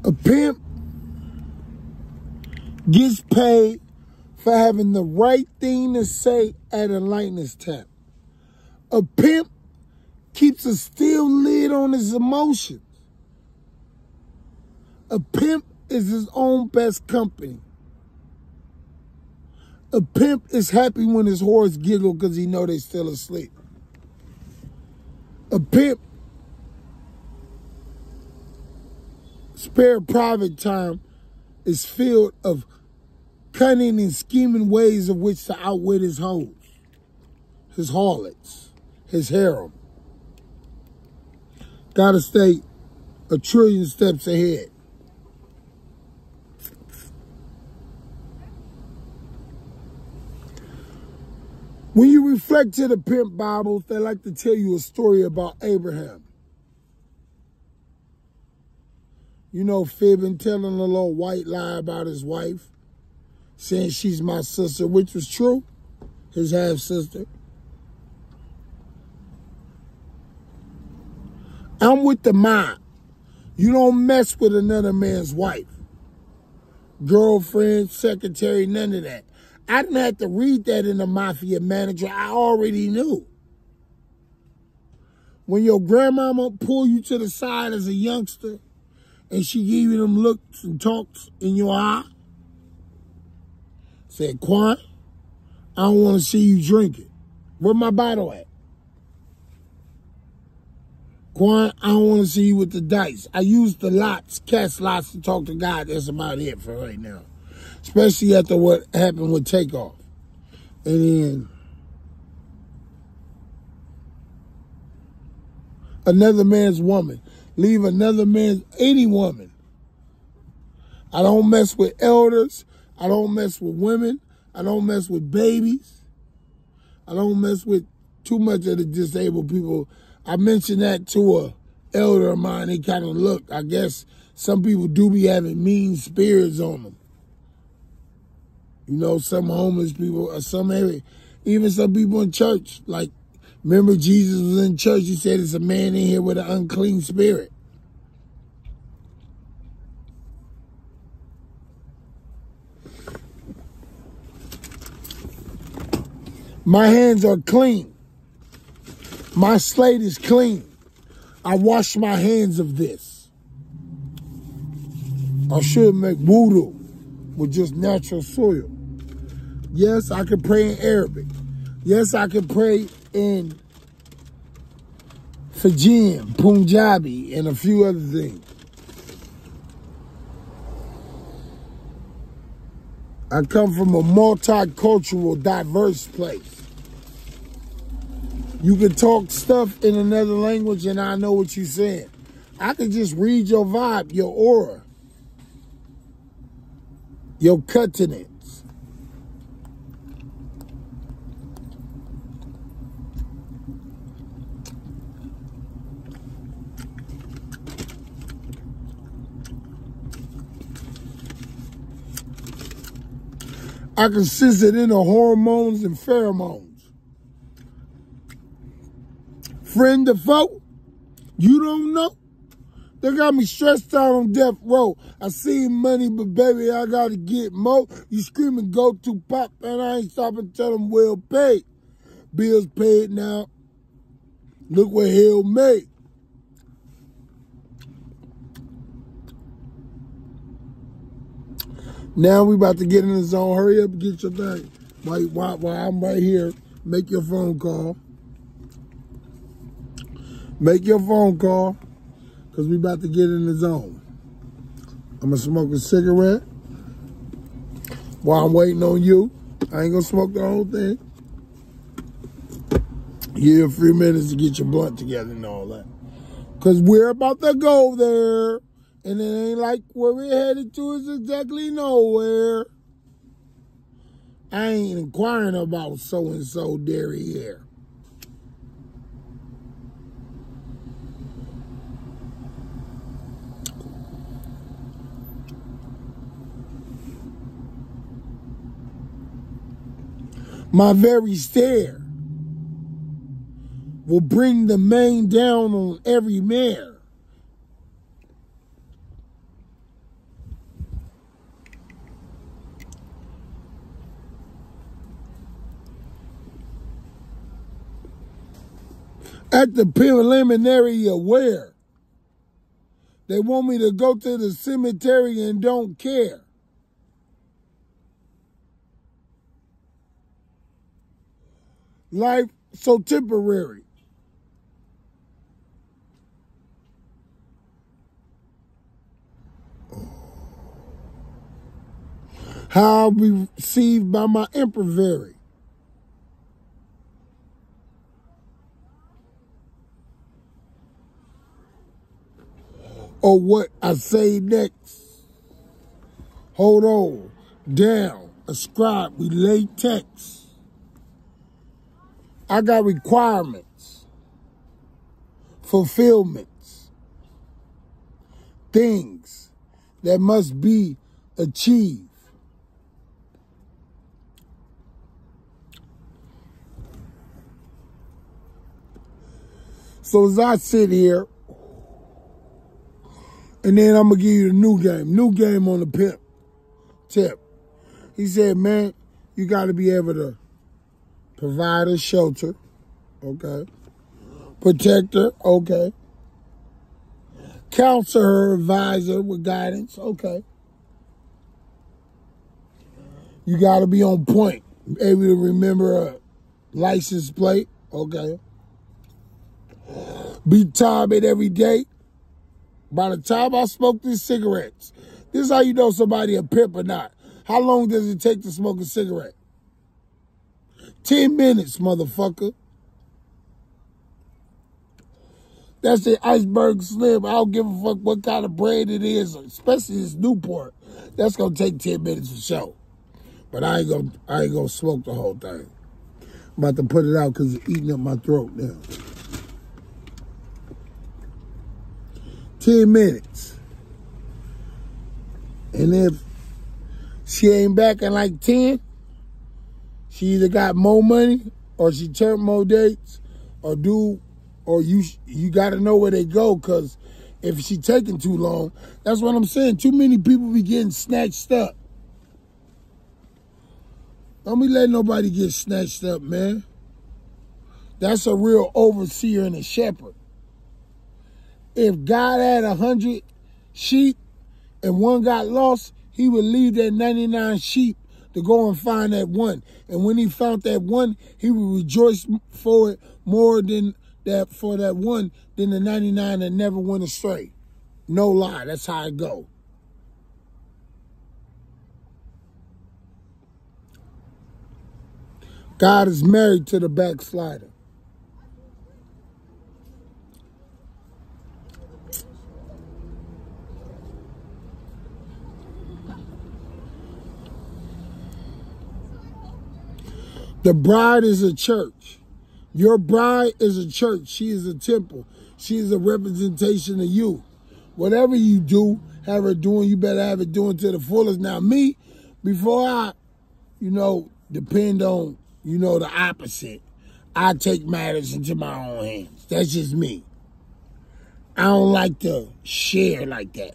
A pimp gets paid for having the right thing to say at a lightness tap. A pimp keeps a steel lid on his emotions. A pimp is his own best company. A pimp is happy when his whores giggle because he know they still asleep. A pimp spare private time is filled of cunning and scheming ways of which to outwit his hoes, his harlots, his harem. Gotta stay a trillion steps ahead. When you reflect to the pimp Bibles, they like to tell you a story about Abraham. You know, fibbing, telling a little white lie about his wife, saying she's my sister, which was true, his half-sister. I'm with the mob. You don't mess with another man's wife, girlfriend, secretary, none of that. I didn't have to read that in the Mafia Manager. I already knew. When your grandmama pull you to the side as a youngster and she give you them looks and talks in your eye, said, Quan, I don't want to see you drinking. Where my bottle at? Quan, I don't want to see you with the dice. I use the lots, cast lots to talk to God. That's about it for right now. Especially after what happened with Takeoff. And then another man's woman. Leave another man's, any woman. I don't mess with elders. I don't mess with women. I don't mess with babies. I don't mess with too much of the disabled people. I mentioned that to a elder of mine. He kind of looked. I guess some people do be having mean spirits on them. You know, some homeless people, or even some people in church. Like, remember Jesus was in church. He said, "There's a man in here with an unclean spirit." My hands are clean. My slate is clean. I wash my hands of this. I should make wudu with just natural soil. Yes, I can pray in Arabic. Yes, I can pray in Fijian, Punjabi, and a few other things. I come from a multicultural, diverse place. You can talk stuff in another language and I know what you're saying. I can just read your vibe, your aura, your countenance. I can sense it in the hormones and pheromones. Friend or foe, you don't know. They got me stressed out on death row. I seen money, but baby, I gotta get more. You screaming, go to pop, and I ain't stopping till them well paid. Bills paid now. Look what hell made. Now we about to get in the zone. Hurry up and get your thing. While I'm right here, make your phone call. Make your phone call, because we about to get in the zone. I'm going to smoke a cigarette while I'm waiting on you. I ain't going to smoke the whole thing. Give you a few minutes to get your blunt together and all that. Because we're about to go there. And it ain't like where we're headed to is exactly nowhere. I ain't inquiring about so-and-so derriere. My very stare will bring the mane down on every mare. At the preliminary of where? They want me to go to the cemetery and don't care. Life so temporary. How I'll be received by my impresario. Or what I say next. Hold on. Down. Ascribe. We lay text. I got requirements. Fulfillments. Things that must be achieved. So as I sit here, and then I'm going to give you the new game on the pimp tip. He said, man, you got to be able to provide a shelter, okay? Protect her, okay? Counsel her, advise her with guidance, okay? You got to be on point, able to remember a license plate, okay? Be tired every day. By the time I smoke these cigarettes, this is how you know somebody a pimp or not. How long does it take to smoke a cigarette? 10 minutes, motherfucker. That's the iceberg slim. I don't give a fuck what kind of brand it is, especially this Newport. That's gonna take 10 minutes for sure. But I ain't gonna smoke the whole thing. I'm about to put it out because it's eating up my throat now. 10 minutes. And if she ain't back in like 10, she either got more money or she turned more dates or you got to know where they go, because if she taking too long, that's what I'm saying. Too many people be getting snatched up. Don't be letting nobody get snatched up, man. That's a real overseer and a shepherd. If God had 100 sheep and one got lost, he would leave that 99 sheep to go and find that one. And when he found that one, he would rejoice for it more than that for that one than the 99 that never went astray. No lie, that's how it go. God is married to the backslider. The bride is a church. Your bride is a church. She is a temple. She is a representation of you. Whatever you do, have her doing, you better have it doing to the fullest. Now, me, before I, depend on, the opposite, I take matters into my own hands. That's just me. I don't like to share like that.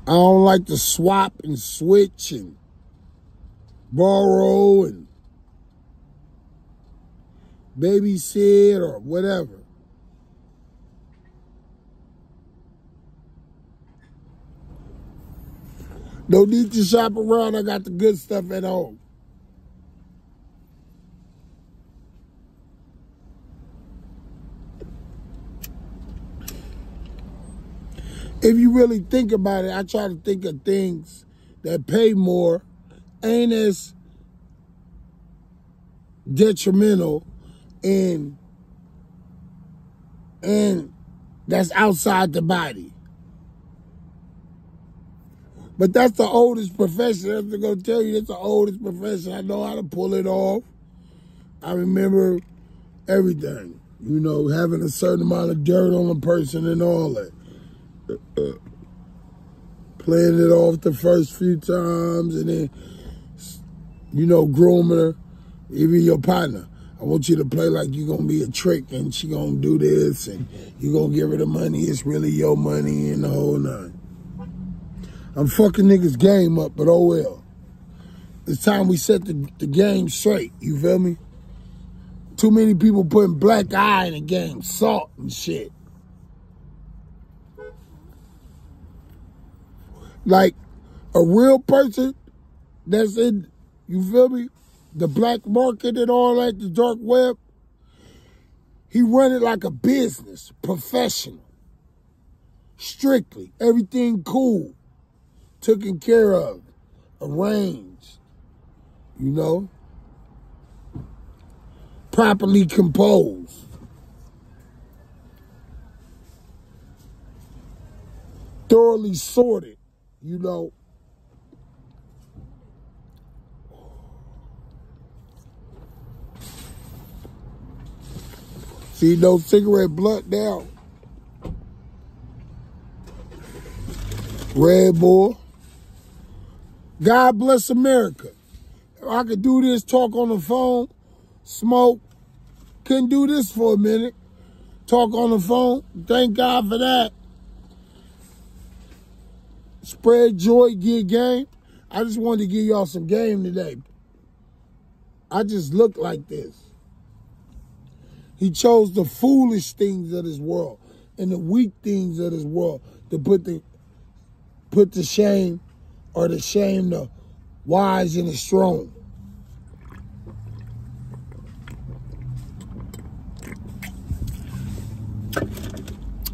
I don't like to swap and switch and borrow and babysit or whatever. No need to shop around. I got the good stuff at home. If you really think about it, I try to think of things that pay more, ain't as detrimental, and that's outside the body. But that's the oldest profession. I'm going to tell you, that's the oldest profession. I know how to pull it off. I remember everything, having a certain amount of dirt on a person and all that. Playing it off the first few times and then, grooming her, even your partner. I want you to play like you're going to be a trick and she going to do this and you're going to give her the money. It's really your money and the whole nine. I'm fucking niggas' game up, but oh well. It's time we set the game straight, you feel me? Too many people putting black eye in the game, salt and shit. Like, a real person that's in, you feel me, the black market and all that, the dark web, he run it like a business, professional, strictly, everything cool, taken care of, arranged, you know, properly composed, thoroughly sorted, you know. See, no cigarette blunt now. Red Bull. God bless America. If I could do this, talk on the phone, smoke. Couldn't do this for a minute. Talk on the phone. Thank God for that. Spread joy, get game. I just wanted to give y'all some game today. I just look like this. He chose the foolish things of this world and the weak things of this world to put to shame, or to shame the wise and the strong.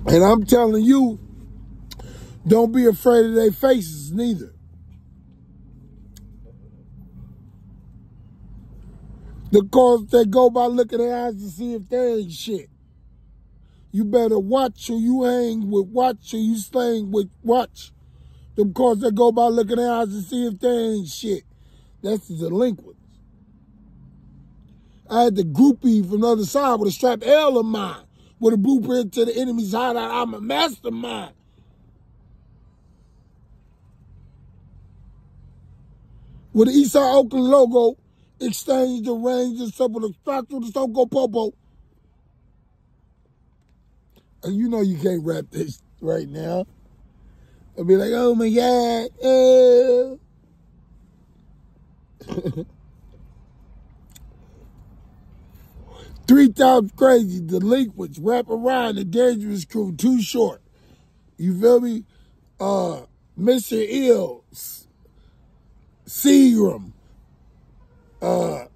And I'm telling you, don't be afraid of their faces neither. The cause they go by looking at their eyes to see if they ain't shit. You better watch who you hang with, watch who you slang with, watch. Them cause they go by looking at their eyes to see if they ain't shit. That's the delinquents. I had the groupie from the other side with a strapped L of mine, with a blueprint to the enemy's hideout. I'm a mastermind. With the Eastside Oakland logo, exchange the range and stuff with a structure, the Stone Cold Popo. And you know you can't rap this right now. I'll be like, oh my God, oh. 3 times crazy, delinquents, wrap around the dangerous crew, too short. You feel me? Mr. Ill, Seagram,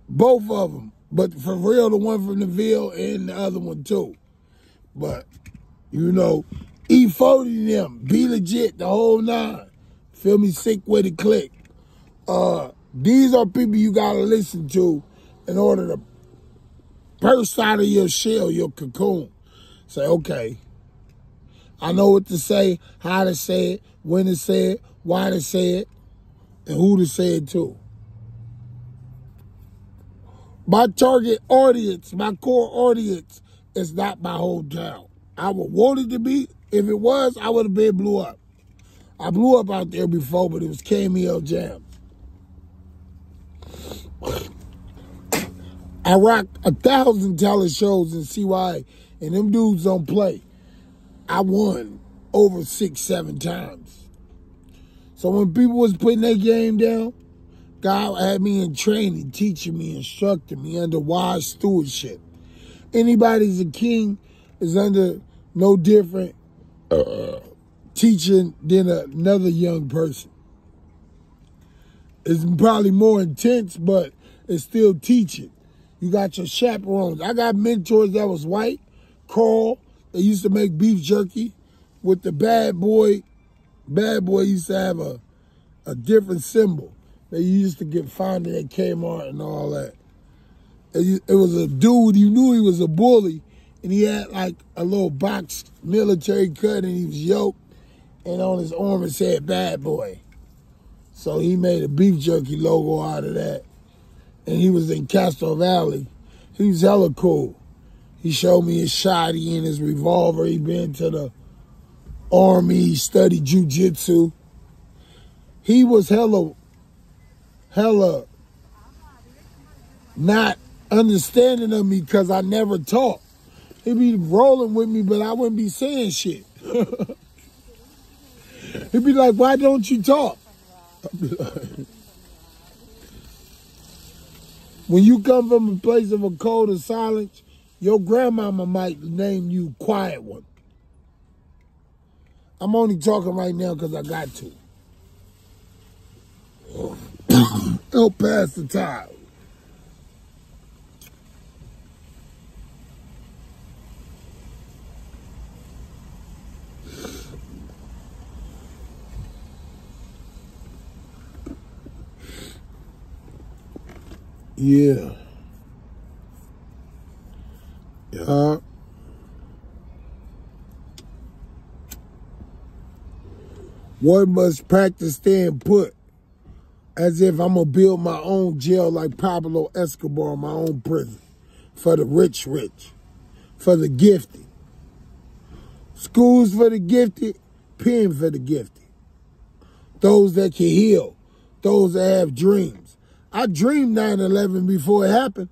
both of them. But for real, the one from the Ville and the other one too. But, you know, E40 them, be legit, the whole 9. Feel me? Sick with it, click. These are people you gotta listen to in order to burst out of your shell, your cocoon. Say, okay, I know what to say, how to say it, when to say it, why to say it, and who to say it to. My target audience, my core audience, is not my hometown. I would want it to be. If it was, I would have been blew up. I blew up out there before, but it was KML Jams. I rock 1,000 talent shows in CYA, and them dudes don't play. I won over 6, 7 times. So when people was putting their game down, God had me in training, teaching me, instructing me under wise stewardship. Anybody's a king is under no different teaching than another young person. It's probably more intense, but it's still teaching. You got your chaperones. I got mentors that was white. Carl, they used to make beef jerky with the bad boy. Bad boy used to have a different symbol. They used to get found at Kmart and all that. It was a dude, you knew he was a bully, and he had like a little box military cut, and he was yoked, and on his arm it said bad boy. So he made a beef jerky logo out of that. And he was in Castro Valley. He was hella cool. He showed me his shotty and his revolver. He been to the army. He studied jujitsu. He was hella not understanding of me because I never taught. He'd be rolling with me, but I wouldn't be saying shit. He'd be like, why don't you talk? When you come from a place of a code of silence, your grandmama might name you quiet one. I'm only talking right now because I got to. Help pass the time. Yeah. Yeah. One must practice staying put, as if I'm going to build my own jail like Pablo Escobar, my own prison, for the rich, for the gifted. Schools for the gifted, pen for the gifted. Those that can heal, those that have dreams. I dreamed 9/11 before it happened.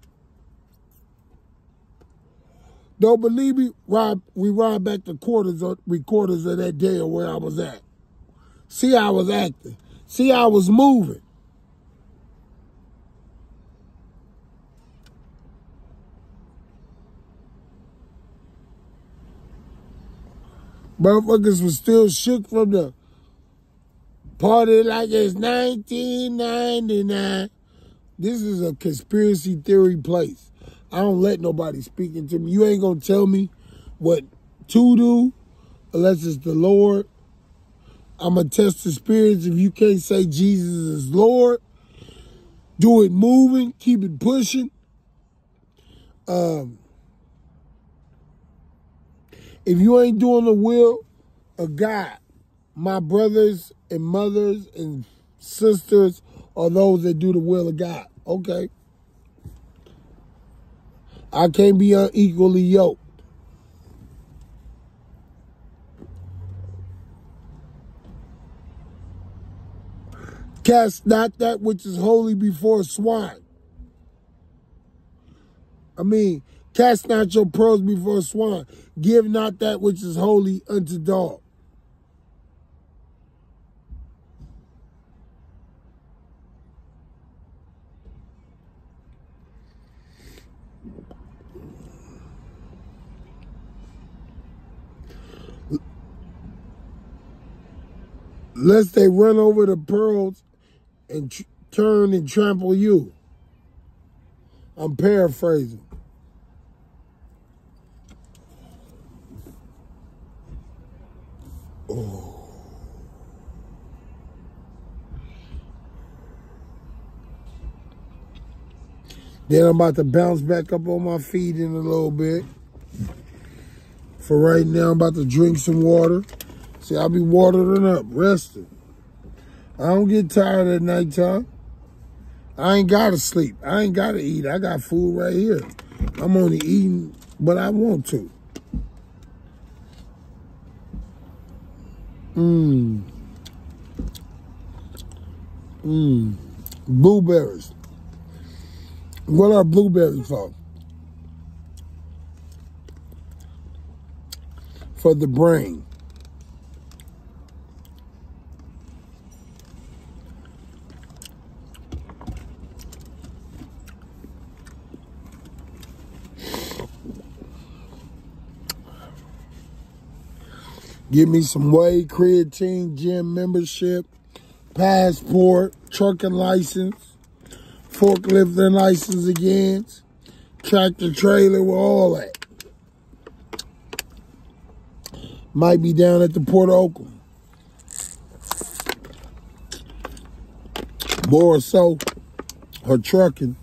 Don't believe me? We ride back the recorders of that day of where I was at. See how I was acting. See how I was moving. Motherfuckers was still shook from the party like it's 1999. This is a conspiracy theory place. I don't let nobody speak into me. You ain't gonna tell me what to do unless it's the Lord. I'm gonna test the spirits. If you can't say Jesus is Lord, do it moving, keep it pushing. If you ain't doing the will of God, my brothers and mothers and sisters are those that do the will of God. Okay. I can't be unequally yoked. Cast not that which is holy before swine. Cast not your pearls before swine. Give not that which is holy unto dog. Lest they run over the pearls and turn and trample you. I'm paraphrasing. Oh. Then I'm about to bounce back up on my feet in a little bit. For right now, I'm about to drink some water. See, I'll be watering up, resting. I don't get tired at nighttime. I ain't got to sleep. I ain't got to eat. I got food right here. I'm only eating what I want to. Blueberries. What are blueberries for? For the brain. Give me some whey, creatine, gym membership, passport, trucking license, forklifting license again, tractor trailer with all that. Might be down at the Port of Oakland. More so, her trucking.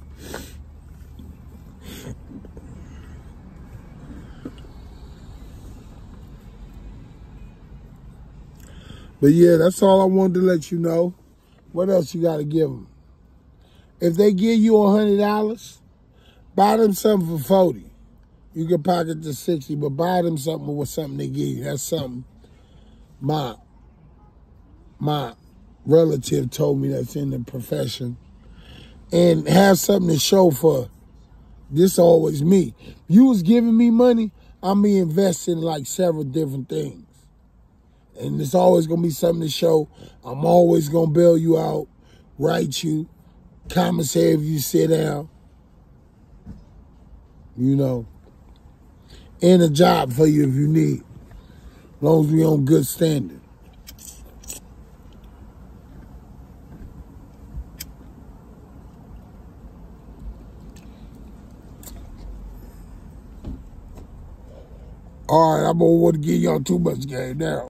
But yeah, that's all I wanted to let you know. What else you got to give them? If they give you $100, buy them something for 40. You can pocket the 60, but buy them something with something they give you. That's something my relative told me that's in the profession. And have something to show for this always me. You was giving me money, I'm investing in like several different things. And it's always going to be something to show. I'm always going to bail you out, write you, commissary if you sit down. You know. And a job for you if you need. As long as we on good standing. All right, I'm going to want to give y'all too much game now.